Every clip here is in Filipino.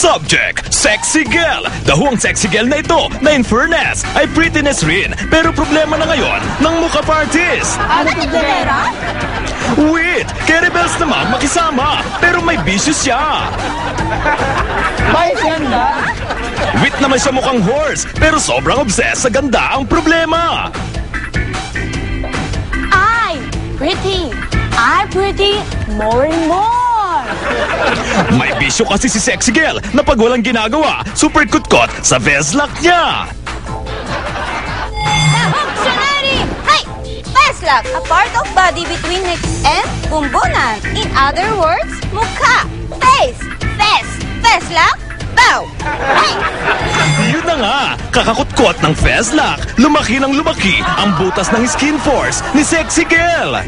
Subject, sexy girl. Dahuang sexy girl na ito na in fairness ay prettiness rin. Pero problema na ngayon ng mukha artist. Ano problema? Wait, kay Rebels naman makisama. Pero may bisyo siya. May ganda? Wit naman siya mukhang horse. Pero sobrang obsessed sa ganda ang problema. I'm pretty more and more. May bisyo kasi si sexy girl na pag walang ginagawa, super kutkot sa Veslak niya. Dictionary! Hey! Veslak, a part of body between neck and bumbunan. In other words, mukha, face, Veslak, bow. Hey! Yun na nga, kakakutkot ng Veslak. Lumaki ng lumaki ang butas ng skin force ni sexy girl.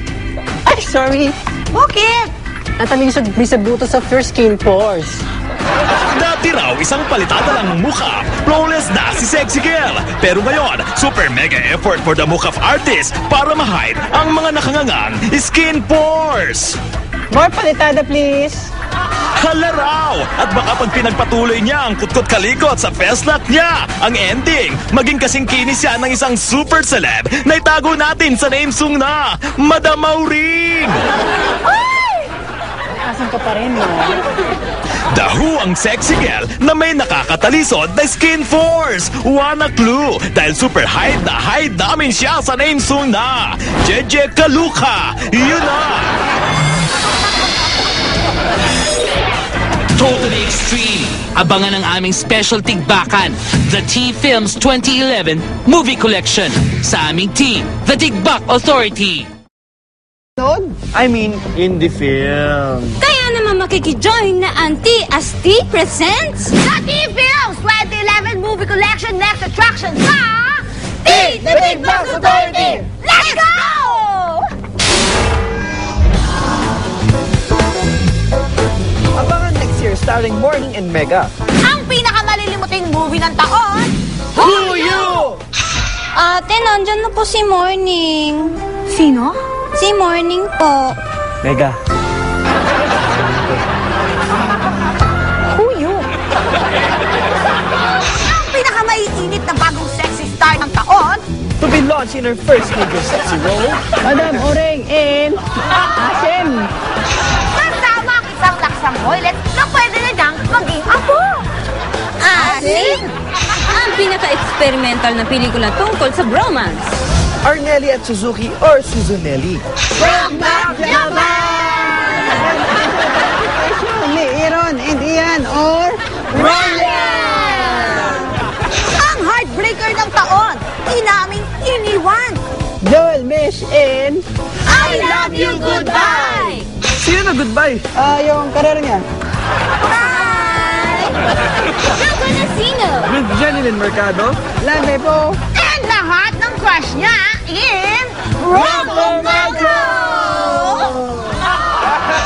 Ay, sorry. Bakit? Natalisod sa butas of your skin pores. Dati raw isang palitada lang ng mukha, flawless na si sexy girl. Pero ngayon, super mega effort for the mukha artist para ma-hide ang mga nakangangang skin pores. More palitada, please. Hala raw! At baka pag pinagpatuloy niya ang kutkot kalikot sa Veslak niya, ang ending, maging kasing kinis siya ng isang super celeb na itago natin sa name song na Madam Maureen! Asan ka pa rin, no? Dahu ang sexy girl na may nakakatalisod na skin force. Wanna clue? Dahil super hide namin siya sa name song na Jeje Kaluka. Yun na! Totally extreme. Abangan ang aming special tigbakan, the T-Films 2011 Movie Collection. Sa aming T, the Tigbak Authority. I mean, in the film. Kaya naman makikijoin na ang T presents The T-Films 2011 Movie Collection Next Attraction sa T, the Tigbak Authority. Let's go! Abangan next year starring Morning and Mega. Ang pinakamalilimuting movie ng taon, Who You? Ate, nandyan na po si Morning. Sino? Si Morning po. Mega. Who you? Ang pinakamaiinit na bagong sexy star ng taon, To be launched in her first major sexy role. Madam Oreng in Asim. kasama ang isang laksang toilet na pwede na niyang maging apo. Asim? Ang pinaka-experimental na pelikula tungkol sa bromance. Arnelli at Suzuki or Suzunelli. Ni Aaron and Ian or Ang heartbreaker ng taon, inaming iniwan. Joel Mish in I love you, goodbye! Sino na goodbye? yung karera niya. Bye! Loco Nasino! With Jeneline Mercado. Love po. And lahat ng crush niya in Roco Magro!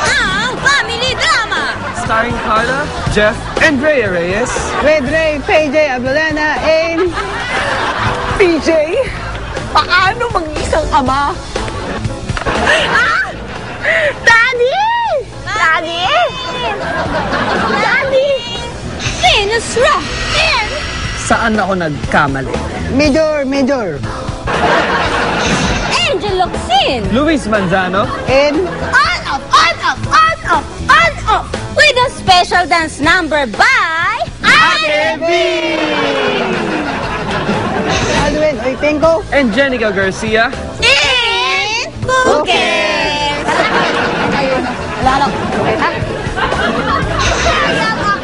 Ang family drama! Starring Carla, Jeff, and Rhea Reyes. With Ray, PJ Abdulana in PJ, paano mag-isang ama? Ah! Daddy! Daddy! Daddy! Venus Ra! And Saan ako nagkamali? Major. Angel Locsin! Luis Manzano. In on off! With a special dance number by Alwin Oitenko. And Jenica Garcia. in Bukes! Lalo.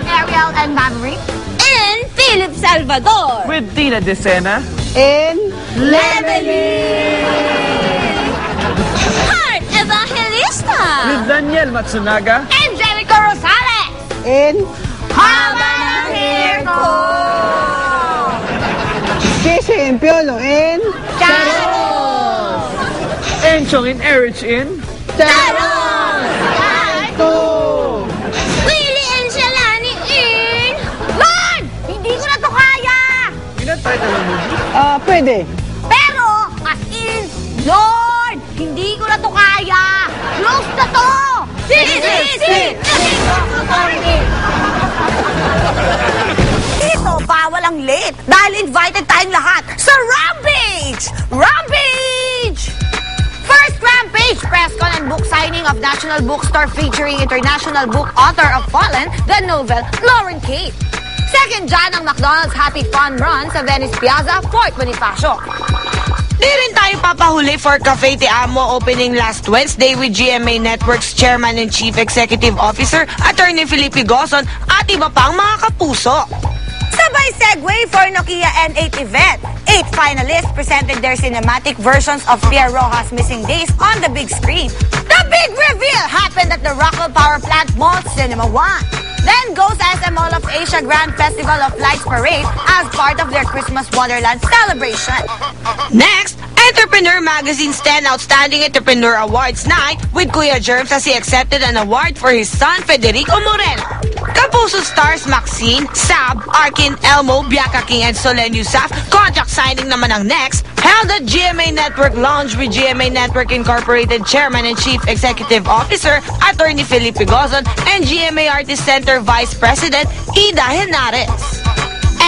Ariel and Maverick. And Philip Salvador! With Tina Decena. In Heart Evangelista! With Daniel Matsunaga. And Jericho Rosales. In Haba ng hair ko! Casey Impiolo in Charos! And Chongin Erich in. Charos! Two. Willie and Shalani in Lord! Hindi ko na to kaya! Yun ang title ng movie. Pwede. Pero, as in, Lord! Hindi ko na to kaya! Close na to! This is it! Authority! celebrate dahil invited tayong lahat sa Rampage! Rampage! First Rampage, press con and book signing of National Bookstore featuring international book author of Fallen, the novel, Lauren Kate. Second dyan ang McDonald's Happy Fun Run sa Venice Piazza, Fort Bonifacio. Di rin tayo papahuli for Cafe Te Amo opening last Wednesday with GMA Network's Chairman and Chief Executive Officer, Attorney Felipe Gozon at iba pang mga kapuso. Sabay segue for Nokia N8 event. 8 finalists presented their cinematic versions of Pia Rojas' Missing Days on the big screen. The big reveal happened at the Rockwell Power Plant Mall Cinema 1. Then goes SM Mall of Asia Grand Festival of Lights Parade as part of their Christmas Wonderland celebration. Next, Entrepreneur Magazine's 10 Outstanding Entrepreneur Awards night with Kuya Germs as he accepted an award for his son Federico Moreno. Kapuso stars Maxine, Sab, Arkin, Elmo, Bianca King, and Solen Yusuf contract signing naman ang next held at GMA Network Lounge with GMA Network Incorporated Chairman and Chief Executive Officer Attorney Felipe Gozon and GMA Artist Center Vice President Ida Henares.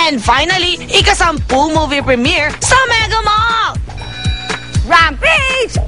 And finally, ika-10 movie premiere sa Mega Mall! Rampage!